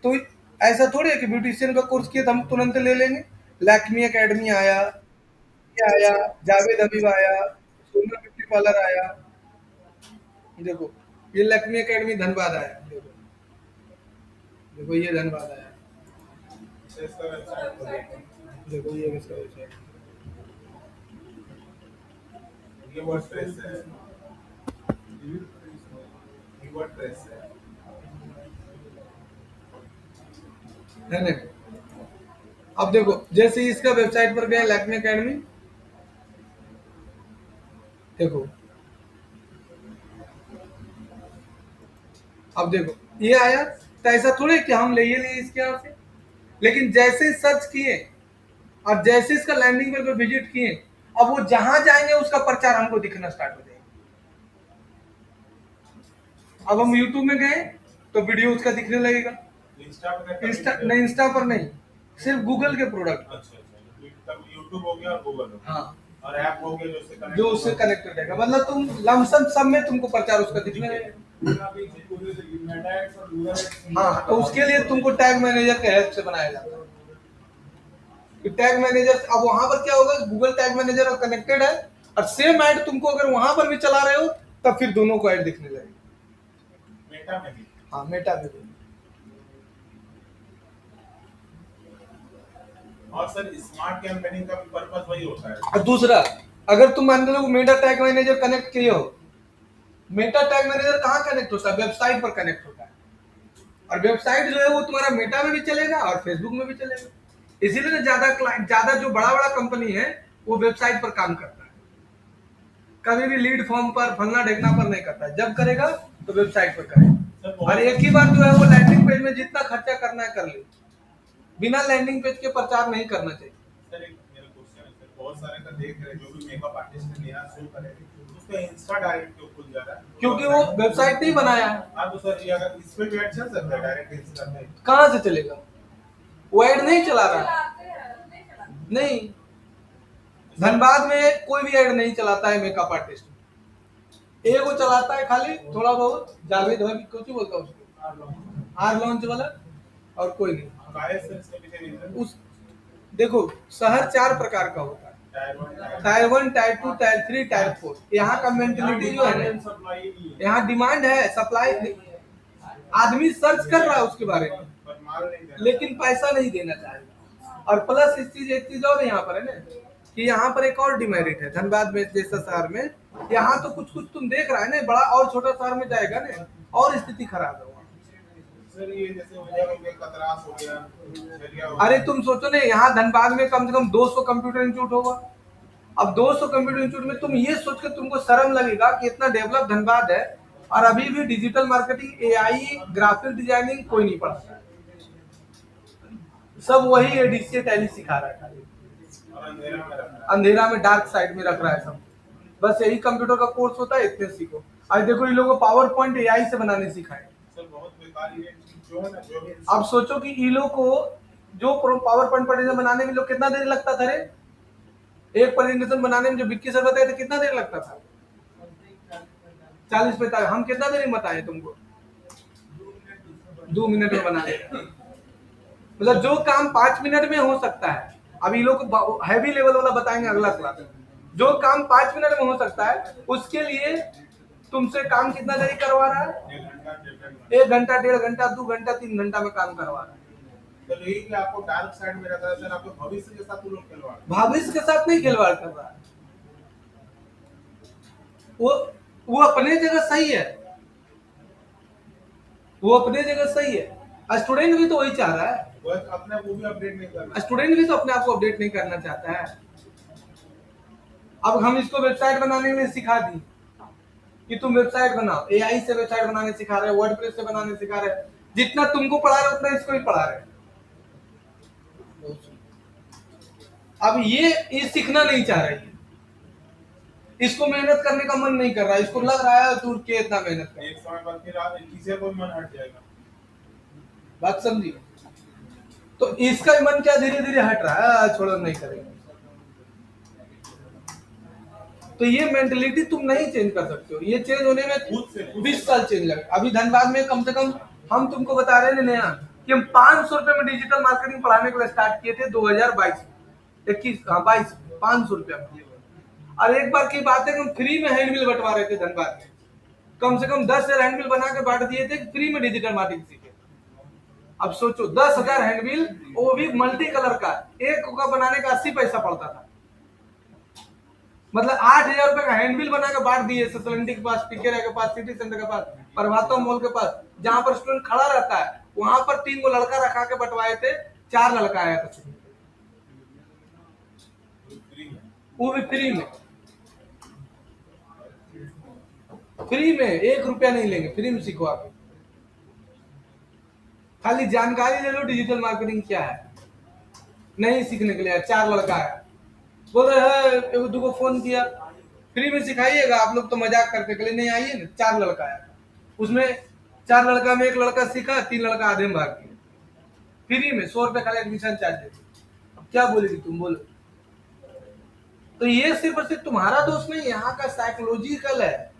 तो ऐसा थोड़ी है कि ब्यूटिशियन का कोर्स किए तो हम तुरंत ले लेंगे। लैक्मी एकेडमी आया, क्या आया, जावेद हबीब आया, सोना ब्यूटी पार्लर आया, देखो ये लैक्मी एकेडमी धनबाद आया, देखो देखो ये धनबाद आया, देखो ये इसका वेबसाइट, ये वर्डप्रेस है, ये वर्डप्रेस है ना। अब देखो जैसे इसका वेबसाइट पर गए लैक्मी एकेडमी, देखो अब देखो ये आया, तो ऐसा थोड़े कि हम ले लिए इसके यहाँ से, लेकिन जैसे सर्च किए और जैसे इसका लैंडिंग पेज पर विजिट किए, अब वो जहां जाएंगे उसका प्रचार हमको दिखना स्टार्ट हो जाएगा। अब हम YouTube में गए तो वीडियो उसका दिखने लगेगा, इंस्टा पर नहीं, सिर्फ गूगल के प्रोडक्ट। अच्छा, यूट्यूब हो गया और गूगल हो गया, हाँ, और ऐप हो गया जो उससे कनेक्टेड रहेगा, मतलब तुम लमसम सब में तुमको प्रचार उसका दिखने लगेगा। हाँ, तो उसके लिए तुमको टैग मैनेजर के हेल्प से बनाया जाता है। टैग मैनेजर, अब वहां पर क्या होगा, गूगल टैग मैनेजर कनेक्टेड है, और सेम ऐड तुमको अगर वहां पर भी चला रहे हो तब फिर दोनों को ऐड दिखने लगेगा, मेटा में भी। हाँ मेटा में भी। और सर स्मार्ट कैंपेनिंग का पर्पस वही होता है। और दूसरा, अगर तुम मान लो मेटा टैग मैनेजर कनेक्ट किए हो, मेटा टैग मैनेजर कहाँ कनेक्ट होता है, वेबसाइट पर कनेक्ट होता है, और वेबसाइट जो है वो तुम्हारा मेटा में भी चलेगा और फेसबुक में भी चलेगा। इसीलिए ना ज्यादा जो बड़ा बड़ा कंपनी है वो वेबसाइट पर काम करता है, कभी भी लीड फॉर्म पर फलना ढेकना पर नहीं करता है, जब करेगा तो वेबसाइट पर करेगा। और एक ही बात जो है वो लैंडिंग पेज में जितना खर्चा करना है कर ले, बिना लैंडिंग पेज के प्रचार नहीं करना चाहिए। सर एक मेरा क्वेश्चन है सर, बहुत सारे का देख रहे जो भी मेकअप आर्टिस्ट ने नया शो करे उसका इंस्टा डायरेक्ट क्यों खुल जा रहा है, क्योंकि वो वेबसाइट नहीं बनाया है। हाँ तो सर ये अगर इस पे भी ऐड चल सकता है डायरेक्ट इंस्टा पे, कहाँ से चलेगा, वो ऐड नहीं चला रहा नहीं, धनबाद में कोई भी ऐड नहीं चलाता है मेकअप आर्टिस्ट, एक वो चलाता है खाली थोड़ा बहुत, जावेद हबीब कुछ बोलता है उसको, आर लॉन्च वाला, और कोई नहीं। उस देखो शहर 4 प्रकार का होता है, टायर 1, टायर 2, टायर 3, टायर 4। यहाँ का मेंटेलिटी जो है, यहाँ डिमांड है, सप्लाई, आदमी सर्च कर रहा है उसके बारे में लेकिन पैसा नहीं देना चाहेगा। और प्लस एक चीज और यहाँ पर है ना, कि यहाँ पर एक और डिमेरिट है, धनबाद में जैसा शहर में, यहाँ तो कुछ तुम देख रहा है ना, बड़ा और छोटा शहर में जाएगा ना और स्थिति खराब है। सर ये जैसे हो गया कतरास हो गया, अरे तुम सोचो ना, यहाँ धनबाद में कम से कम 200 कंप्यूटर इंस्टीट्यूट होगा। अब 200 कंप्यूटर इंस्टीट्यूट में तुम ये सोच के तुमको शर्म लगेगा कि इतना डेवलप धनबाद है और अभी भी digital marketing, AI, graphic designing कोई नहीं पढ़ता है, सब वही एडीसी टैली सिखा रहा है, अंधेरा में डार्क साइड में रख रहा है सब। बस यही कंप्यूटर का कोर्स होता है, इतने सीखो। आज देखो ये लोगों को पावर पॉइंट एआई से बनाने सिखाए। अब सोचो कि ये लोग को जो पावर पॉइंट प्रेजेंटेशन बनाने में लोग कितना देर लगता था रे, एक प्रेजेंटेशन बनाने में जो विक्की सर बताए थे कितना देर लगता था, 40-45। हम कितना देर में बताए तुमको, 2 मिनट में बना देगा। मतलब जो काम 5 मिनट में हो सकता है, अब ये लोग हैवी लेवल वाला बताएंगे अगला क्लास, जो काम 5 मिनट में हो सकता है उसके लिए तुमसे काम कितना देरी करवा रहा है, 1 घंटा, 1.5 घंटा, 2 घंटा, 3 घंटा में काम करवा रहा है। तो यही कि आपको डार्क साइड में रहता है सर, आपके भविष्य के साथ वो लोग खिलवाड़ करते भविष्य के साथ नहीं खिलवाड़ कर रहा है, वो अपने जगह सही है, वो अपने जगह सही है। स्टूडेंट भी तो वही चाह रहा है, हैं। वो अपने वो भी अपडेट नहीं कर रहे। स्टूडेंट भी तो अपने आप को अपडेट नहीं करना चाहता है। अब हम इसको वेबसाइट बनाने में सिखा दी कि तुम वेबसाइट बनाओ, एआई से वेबसाइट बनाने सिखा रहे हैं, वर्डप्रेस से बनाने सिखा रहे हैं, जितना तुमको पढ़ा रहे उतना इसको भी पढ़ा रहे हैं। अब ये सीखना नहीं चाह रही है, इसको मेहनत करने का मन नहीं कर रहा है, इसको लग रहा है तू के इतना मेहनत कर, एक समय बाद फिर आप किसी को मन हट जाएगा। बात समझी? तो इसका मन क्या धीरे धीरे हट रहा है, छोड़ो नहीं करेगा। तो ये मेंटेलिटी तुम नहीं चेंज कर सकते हो, ये चेंज होने में 20 साल चेंज लगे। अभी धनबाद में कम से कम हम तुमको बता रहे हैं नया कि हम 500 रुपए में डिजिटल मार्केटिंग पढ़ाने के लिए स्टार्ट किए थे 2022 21 22 500 रुपया में। और एक बार की बात है कि हम फ्री में हैंडबिल बंटवा रहे थे धनबाद में, कम से कम 10,000 हैंडबिल बना के बांट दिए थे, फ्री में डिजिटल मार्केटिंग सीखे। अब सोचो 10,000 हैंडबिल, वो भी मल्टी कलर का, एक का बनाने का 80 पैसा पड़ता था, मतलब 8,000 रुपए का हैंडबिल बना के बांट दिए ससलंडी के पास, टिकेरा के पास, सिटी सेंटर के पास, प्रभातो मॉल के पास, जहां पर स्टूडेंट खड़ा रहता है वहां पर 3 को लड़का रखा के बंटवाए थे, 4 लड़का आया था, वो भी फ्री में। फ्री में 1 रुपया नहीं लेंगे, फ्री में सीखो आप, खाली जानकारी ले लो डिजिटल मार्केटिंग क्या है। नहीं सीखने के लिए 4 लड़का आया, बोल रहे हैं एक दो को फोन किया, फ्री में सिखाइएगा आप लोग तो मजाक करते के लिए, नहीं आइए ना। 4 लड़का आया, उसमें 4 लड़का में 1 लड़का सीखा, 3 लड़का आधे में भाग गया, फ्री में 100 रुपए खाली एडमिशन चार्ज देते। अब क्या बोलेगी तुम, बोलो? तो ये सिर्फ और सिर्फ तुम्हारा दोष नहीं, यहाँ का साइकोलॉजिकल है,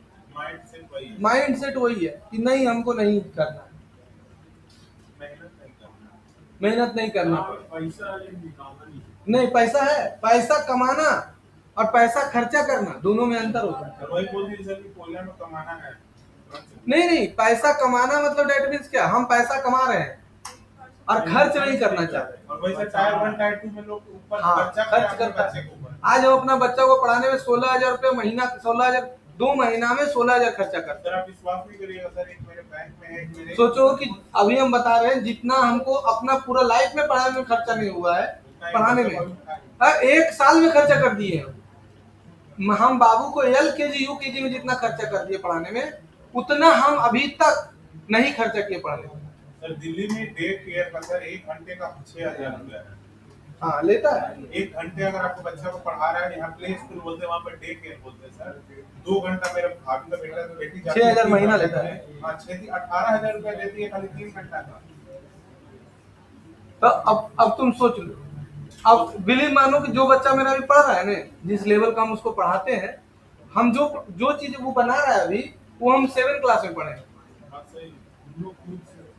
माइंडसेट वही है कि नहीं हमको नहीं करना, मेहनत नहीं करना, नहीं पैसा है, पैसा कमाना और पैसा खर्चा करना दोनों में अंतर होता है। वही बोलती सर कि कोयला में कमाना है। नहीं पैसा कमाना मतलब डेट मीन्स क्या, हम पैसा कमा रहे हैं और खर्च नहीं करना चाहते। और वैसे टायर 1 टायर 2 में लोग ऊपर खर्च करता है। आज हम अपना बच्चा को पढ़ाने में 16,000 रुपये महीना, 16,000 2 महीना में 16,000 खर्चा करते हैं। सर आप विश्वास नहीं करिएगा सर, एक मेरे बैंक में है, एक मेरे सोचो कि अभी हम बता रहे हैं जितना हमको अपना पूरा लाइफ में पढ़ाने में खर्चा नहीं हुआ है, पढ़ाने में 1 साल में खर्चा कर दिए हम बाबू को LKG UKG में जितना खर्चा कर दिए पढ़ाने में, उतना हम अभी तक नहीं खर्चा किए पढ़ाने में। सर दिल्ली में डे केयर का सर 1 घंटे का 6,000 रुपया है। हाँ लेता है, 1 घंटे अगर आपको बच्चा को पढ़ा रहा है, यहाँ प्ले स्कूल बोलते हैं, वहाँ पर डे केयर बोलते हैं सर। 2 घंटा मेरे भाभी का बेटा तो बेटी 6,000 महीना लेता है। हाँ 18,000 रुपया देती है खाली 3 घंटा का। तो अब तुम सोच लो, अब बिलीव मानो कि जो बच्चा मेरा अभी पढ़ रहा है ना, जिस लेवल का हम उसको पढ़ाते हैं, हम जो चीज वो बना रहा है अभी, वो हम 7 क्लास में पढ़े,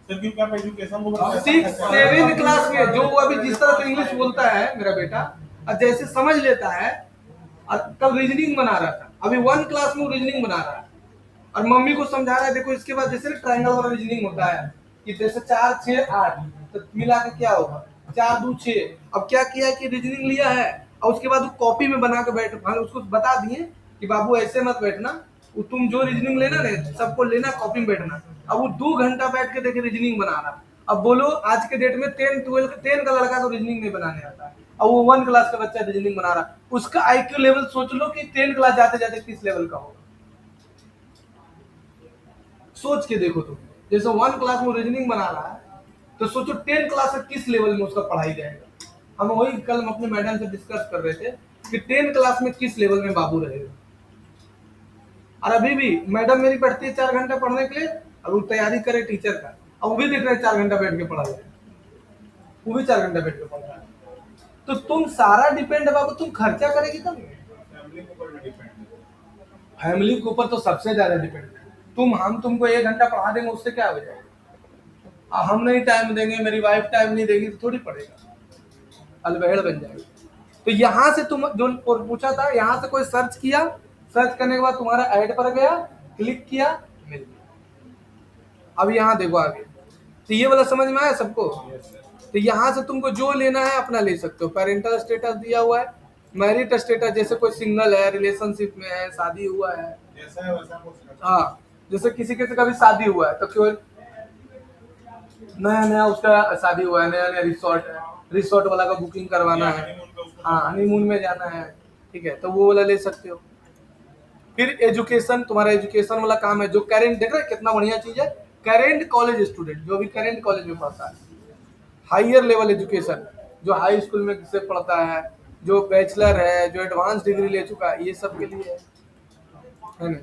सर क्योंकि आप एजुकेशन को 6-7 क्लास में जो वो अभी जिस तरह से इंग्लिश बोलता है मेरा बेटा, और जैसे समझ लेता है, और कल रीजनिंग बना रहा था, अभी 1 क्लास में वो रीजनिंग बना रहा है, और मम्मी को समझा रहा है देखो इसके बाद जैसे ट्रायंगल वाला रीजनिंग होता है कि जैसे 4 6 8 तो मिला के क्या होगा 4 2 6। अब क्या किया कि रीजनिंग लिया है और उसके बाद कॉपी में बना के बैठ, उसको बता दिए कि बाबू ऐसे मत बैठना, तुम जो रीजनिंग लेना ना सबको लेना, कॉपी में बैठना। अब वो 2 घंटा बैठ के देखे रीजनिंग बना रहा। अब बोलो आज के डेट में 10 का लड़का तो रीजनिंग नहीं बनाने आता है, और वो 1 क्लास का बच्चा रीजनिंग बना रहा, उसका IQ लेवल सोच लो कि 10 क्लास जाते जाते किस लेवल का होगा, सोच के देखो तुम। जैसे 1 क्लास में रीजनिंग बना रहा है, तो सोचो 10 क्लास का किस लेवल में उसका पढ़ाई जाएगा। हम वही कल अपने मैडम से डिस्कस कर रहे थे कि 10 क्लास में किस लेवल में बाबू रहेगा। और अभी भी मैडम मेरी बैठती है 4 घंटा पढ़ने के लिए, अब वो तैयारी करे टीचर का, अब वो भी देख रहे हैं 4 घंटा बैठ के पढ़ा रहे हैं, वो भी 4 घंटा बैठ के पढ़ रहा है। तो तुम सारा डिपेंड है बाबू, तुम खर्चा करेगी तब, फैमिली के ऊपर तो सबसे ज्यादा डिपेंड है। हम तुमको 1 घंटा पढ़ा देंगे उससे क्या हो जाएगा, हम नहीं टाइम देंगे, मेरी वाइफ टाइम नहीं देगी तो थोड़ी पढ़ेगा, अलबेहड़ बन जाएगी। तो यहाँ से तुम जो पूछा था, यहाँ से कोई सर्च किया, सर्च करने के बाद तुम्हारा ऐड पर गया, क्लिक किया, मिल गया। अब यहाँ देखो आगे, तो ये वाला समझ में आया सबको? तो यहाँ से तुमको जो लेना है अपना ले सकते हो। पेरेंटल स्टेटस दिया हुआ है, मैरिट स्टेटस, जैसे कोई सिंगल है, रिलेशनशिप में है, शादी हुआ है, जैसा है वैसा कुछ नहीं। हाँ, जैसे किसी के से कभी शादी हुआ है तो क्यों नया नया उसका शादी हुआ है, नया नया रिसोर्ट वाला का बुकिंग करवाना है, हनीमून पे उसको हाँ, हनीमून में जाना है, ठीक है, तो वो वाला ले सकते हो। फिर एजुकेशन, तुम्हारा एजुकेशन वाला काम है, जो करेंट, देख रहे हैं कितना बढ़िया चीज है, करेंट कॉलेज स्टूडेंट, जो भी करेंट कॉलेज में पढ़ता है, हायर लेवल एजुकेशन, जो हाई स्कूल में से पढ़ता है, जो बैचलर है, जो एडवांस डिग्री ले चुका है, ये सब के लिए है ना।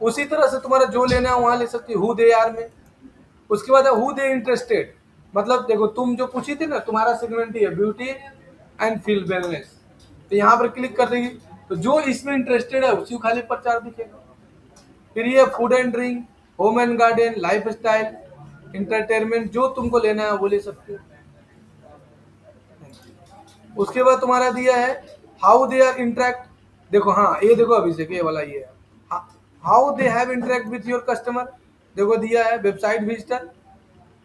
उसी तरह से तुम्हारा जो लेना है वहां ले सकते हो, हु दे आर में। उसके बाद हु दे इंटरेस्टेड, मतलब देखो तुम जो पूछी थी ना, तुम्हारा सेगमेंट ही है ब्यूटी एंड फील्ड वेलनेस, तो यहाँ पर क्लिक कर देगी तो जो इसमें इंटरेस्टेड है उसी को खाली प्रचार दिखेगा। फिर ये food and drink, home and garden, life style, entertainment, जो तुमको लेना है वो ले सकते हो। उसके बाद तुम्हारा दिया है हाउ दे आर इंटरेक्ट, देखो हाँ ये देखो अभिषेक, ये वाला ये है how they have interact with your customer, देखो दिया है वेबसाइट विजिटर,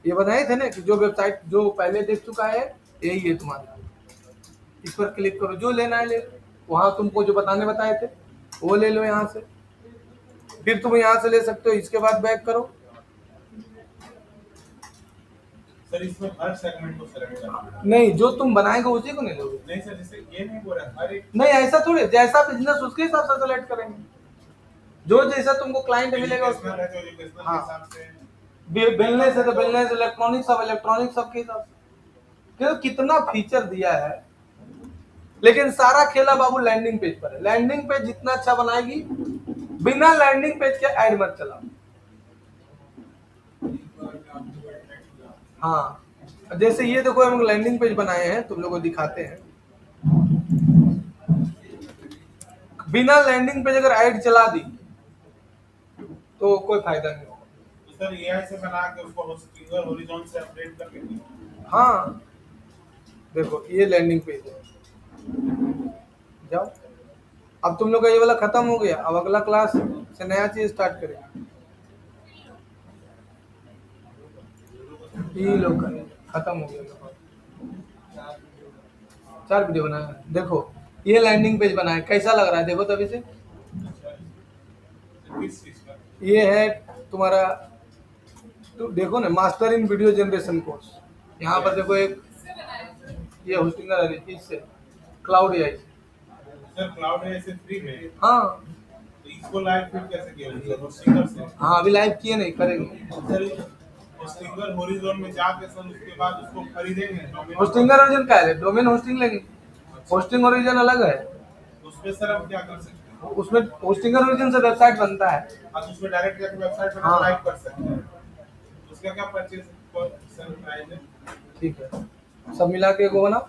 ये बताए थे ना कि जो वेबसाइट जो पहले देख चुका है यही है तुम्हारा, इस पर क्लिक करो, जो लेना है ले लो, वहां तुमको जो बताए थे वो ले लो यहाँ से, फिर तुम यहाँ से ले सकते हो। इसके बाद बैक करो, सर इसमें हर सेगमेंट को सेलेक्ट करना है। नहीं जो तुम बनाएंगे उसी को नहीं लोगे, नहीं सर, जैसे ये नहीं बोल रहा हर एक नहीं ऐसा थोड़ी, जैसा बिजनेस उसके हिसाब से सेलेक्ट करेंगे, जो जैसा तुमको क्लाइंट मिलेगा उसमें, एजुकेशनल है तो एजुकेशनल के हाँ। हिसाब से, बिजनेस है तो बिजनेस, इलेक्ट्रॉनिक सब इलेक्ट्रॉनिक सब के हिसाब से, देखो कितना फीचर दिया है। लेकिन सारा खेला बाबू लैंडिंग पेज पर है, लैंडिंग पेज जितना अच्छा बनाएगी, बिना लैंडिंग पेज के ऐड मत चलाओ। हाँ, जैसे ये देखो हम लैंडिंग पेज बनाए हैं, तुम लोगों को दिखाते हैं, बिना लैंडिंग पेज अगर ऐड चला दी तो कोई फायदा नहीं होगा। तो सर एआई से बना के उसको होस्टिंगर हॉरिजॉन से अपडेट कर लेंगे। हाँ देखो ये लैंडिंग पेज है, जाओ, अब तुम लोग का ये वाला खत्म हो गया, अब अगला क्लास से नया चीज स्टार्ट करेंगे। ये लोग खत्म हो गया, 4 वीडियो बनाया, देखो ये लैंडिंग पेज बनाया, कैसा लग रहा है देखो तभी से। किस चीज का? ये है तुम्हारा, तो देखो ना, master in video generation course, यहाँ पर देखो एक ये होस्टिंगर है, इससे क्लाउड एआई, सर क्लाउड है ऐसे फ्री में, हाँ तो इसको लाइव फिर कैसे किया सर होस्टिंगर से? हाँ अभी लाइव किए नहीं, करेंगे। सर होस्टिंगर हॉरिजॉन में जाके सर उसके बाद उसको खरीदेंगे domain- होस्टिंगर ओरिजिन क्या है, डोमेन होस्टिंग लेंगे, होस्टिंग ओरिजिन अलग है, उसमें सर हम क्या कर सकते हैं? उसमें होस्टिंगर ओरिजिन से वेबसाइट बनता है, आप उसमें डायरेक्ट जाके वेबसाइट पर हाँ। लाइव कर सकते हैं। उसका क्या परचेज सर प्राइस है? ठीक है, सब मिला के एगो बना,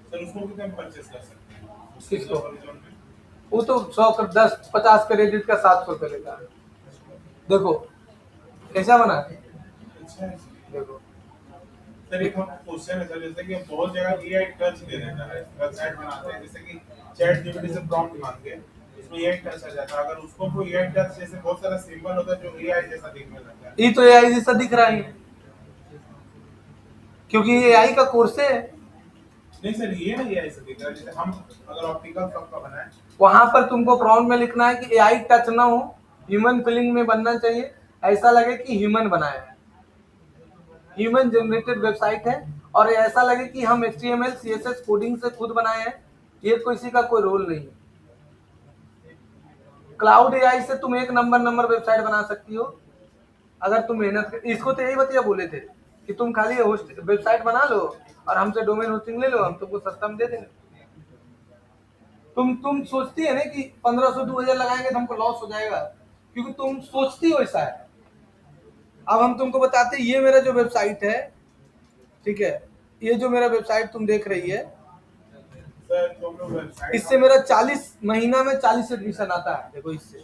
सर उसको कितने में परचेज कर सकते हैं? किसको? Horizon में? वो तो 100 का 10-50 क्रेडिट का 700 रुपये लेता है। देखो कैसा बना है, अच्छा है। देखो सर एक क्वेश्चन है सर, जैसे कि बहुत जगह एआई टच दे देता है, वेबसाइट बनाते हैं, जैसे कि चैट जीपीटी से प्रॉम्प्ट मांग के उसमें एआई टच आ जाता है, अगर उसको कोई एआई टच जैसे बहुत सारा सिंबल होता है जो एआई जैसा दिखने लगता है। ये तो एआई जैसा दिख रहा है, क्योंकि ये एआई का कोर्स है, नहीं सर ये नहीं एआई से दिख रहा है, जैसे हम अगर ऑप्टिकल शॉप का बनाए वहां पर तुमको प्रॉम्प्ट में लिखना है कि एआई टच ना हो, ह्यूमन फीलिंग में बनना चाहिए, ऐसा लगे कि ह्यूमन बनाया है, ह्यूमन जनरेटेड वेबसाइट है, और ऐसा लगे कि हम HTML CSS कोडिंग से खुद बनाए हैं, ये किसी का कोई रोल नहीं है। क्लाउड एआई से तुम एक नंबर वेबसाइट बना सकती हो अगर तुम मेहनत कर, इसको तो यही बतिया बोले थे कि तुम खाली होस्ट वेबसाइट बना लो और हमसे डोमेन होस्टिंग ले लो, हम तुमको सस्ता में दे देंगे। तुम सोचती है ना कि 1500-2000 लगाएंगे तो हमको लॉस हो जाएगा, क्योंकि तुम सोचती हो ऐसा है। अब हम तुमको बताते हैं, ये मेरा जो वेबसाइट है, ठीक है, ये जो मेरा वेबसाइट तुम देख रही है, सर तो हम लोग वेबसाइट इससे मेरा 40 महीना में 40 एडमिशन आता है, देखो इससे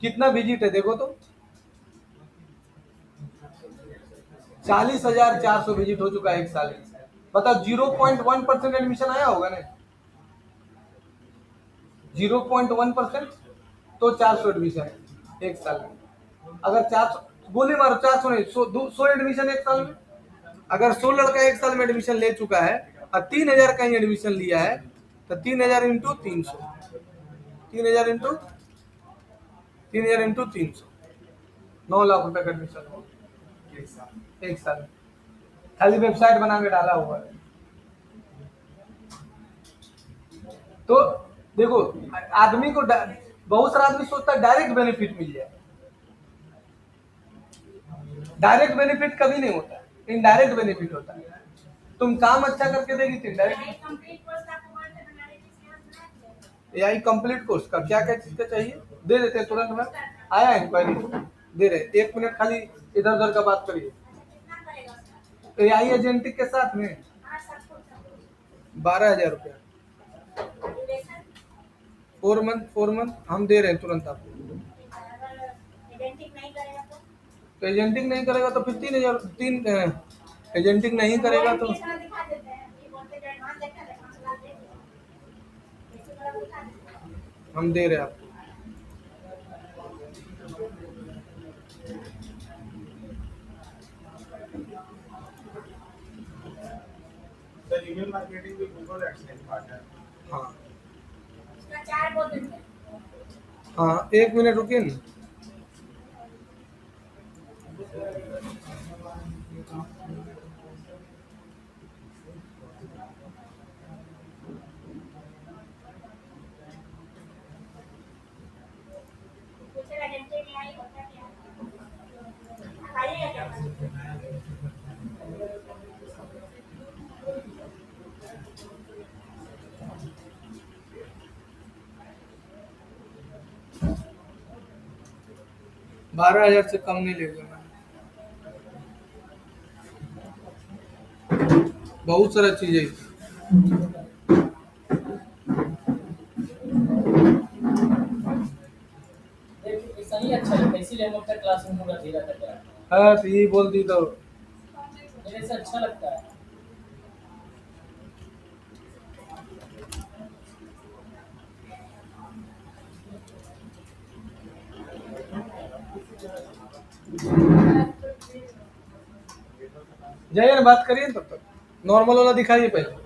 कितना विजिट है, देखो तो 40,400 विजिट हो चुका है एक साल में, बताओ 0.1% एडमिशन आया होगा ना, 0.1%, तो 400 एडमिशन एक साल में, अगर 400 गोली मारो, 400 नहीं, 100 एडमिशन एक साल में, अगर 100 लड़का एक साल में एडमिशन ले चुका है और 3000 का ही एडमिशन लिया है तो 3000 इंटू 300, 3000 इंटू 300, 9 लाख रुपए का एडमिशन हो एक साल में। खाली वेबसाइट बना के डाला हुआ है। तो देखो आदमी को बहुत सारा आदमी सोचता है डायरेक्ट बेनिफिट मिल जाए। डायरेक्ट बेनिफिट कभी नहीं होता है, इनडायरेक्ट बेनिफिट होता है। तुम काम अच्छा करके देगी तो इनडायरेक्ट। AI कंप्लीट कोर्स का क्या क्या चीज का चाहिए दे देते हैं तुरंत में। आया इंक्वायरी दे रहे, 1 मिनट खाली इधर उधर का बात करिए। AI एजेंटिक के साथ में 12,000 रुपया 4 मंथ हम दे रहे हैं तुरंत आपको। तो एजेंटिंग नहीं करेगा तो फिर 3,000 एजेंटिंग नहीं करेगा तो हम दे रहे हैं आपको। सर ईमेल मार्केटिंग भी गूगल एड्स का पार्ट है। हाँ हाँ 1 मिनट रुकिए ना। बारह 12,000 से कम नहीं लेगा मैं। बहुत सारा चीज है। सही अच्छा लगता है, इसीलिए हम लोग का क्लास में पूरा धीरा करते हैं। हाँ तो यही बोल दी तो मेरे से अच्छा लगता है। जाइए ना बात करिए तब तक। नॉर्मल वाला दिखाइए पहले।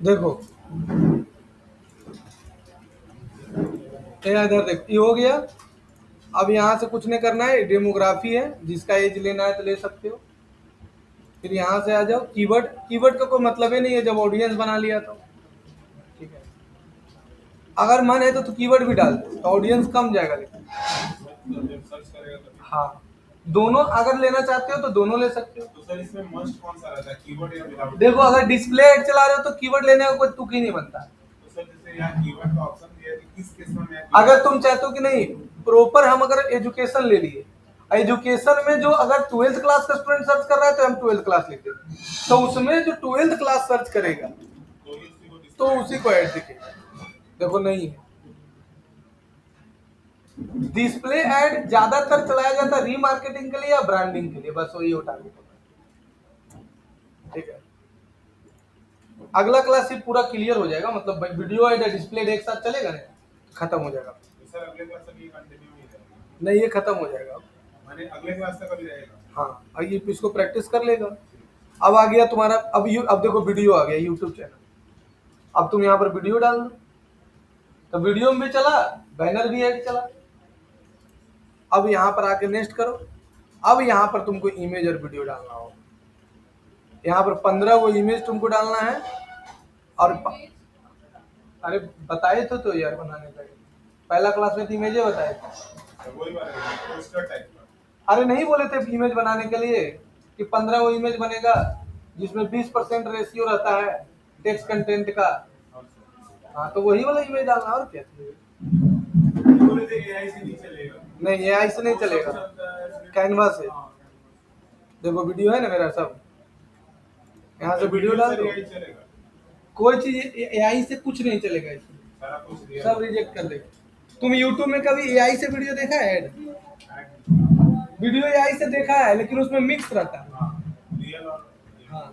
देखो इधर देखो ये हो गया। अब यहाँ से कुछ नहीं करना है, डेमोग्राफी है, जिसका एज लेना है तो ले सकते हो। फिर यहाँ से आ जाओ कीवर्ड। कीवर्ड का कोई मतलब ही नहीं है जब ऑडियंस बना लिया तो ठीक है। अगर मन है तो कीवर्ड भी डाल दो तो ऑडियंस कम जाएगा लेकिन। सर्च करेगा तो हाँ दोनों अगर लेना चाहते हो तो दोनों ले सकते हो। तो सर इसमें मस्ट कौन सा रहता है, कीवर्ड या विदाउट? देखो अगर डिस्प्ले एड चला रहे हो तो कीवर्ड लेने का कोई तुक ही नहीं बनता। तो सर जैसे यहाँ कीवर्ड का ऑप्शन दिया है कि किस किस्म में अगर तुम चाहते हो कि नहीं प्रॉपर हम अगर एजुकेशन ले लिए, एजुकेशन में जो अगर 12th क्लास का स्टूडेंट सर्च कर रहा है तो हम 12th क्लास लिख देते, तो उसमें जो 12th क्लास सर्च करेगा तो उसी को ऐड दिखेगा। देखो नहीं है डिस्प्ले ऐड ज्यादातर चलाया जाता है रीमार्केटिंग के लिए या ब्रांडिंग के लिए, बस वही होता है। ठीक है अगला क्लास ही पूरा क्लियर हो जाएगा, मतलब वीडियो ऐड डिस्प्ले एक साथ चलेगा ना, खत्म हो जाएगा। सर अगले क्लास तक ये कंटिन्यू ही रहेगा? नहीं ये खत्म हो जाएगा माने अगले क्लास तक अभी रहेगा? हाँ और ये इसको प्रैक्टिस कर लेगा। अब आ गया तुम्हारा अब देखो वीडियो आ गया यूट्यूब चैनल। अब तुम यहाँ पर वीडियो डाल दो तो वीडियो में भी चला, बैनर भी ऐड चला। अब यहाँ पर आके नेक्स्ट करो। अब यहाँ पर तुमको इमेज और वीडियो डालना होगा। यहाँ पर 15 वो इमेज तुमको डालना है और अरे बताए तो यार बनाने का पहला क्लास में तो इमेजें बताए थे। वही बात है, पोस्टर टाइप का। अरे नहीं बोले थे इमेज बनाने के लिए कि 15 वो इमेज बनेगा जिसमें 20% रेशियो रहता है टेक्स्ट कंटेंट का। हाँ तो वही वाला इमेज डालना और क्या। बोले थे AI से नहीं चलेगा? नहीं AI से नहीं चलेगा, कैनवा से। देखो वीडियो है ना मेरा सब यहाँ से वीडियो डाल दो, AI चलेगा, कोई चीज एआई से कुछ नहीं चलेगा इसमें, सारा कुछ real सब रिजेक्ट कर देगा। तुम यूट्यूब में कभी एआई से वीडियो देखा है? वीडियो एआई से देखा है, लेकिन उसमें मिक्स रहता है। हाँ, real और हाँ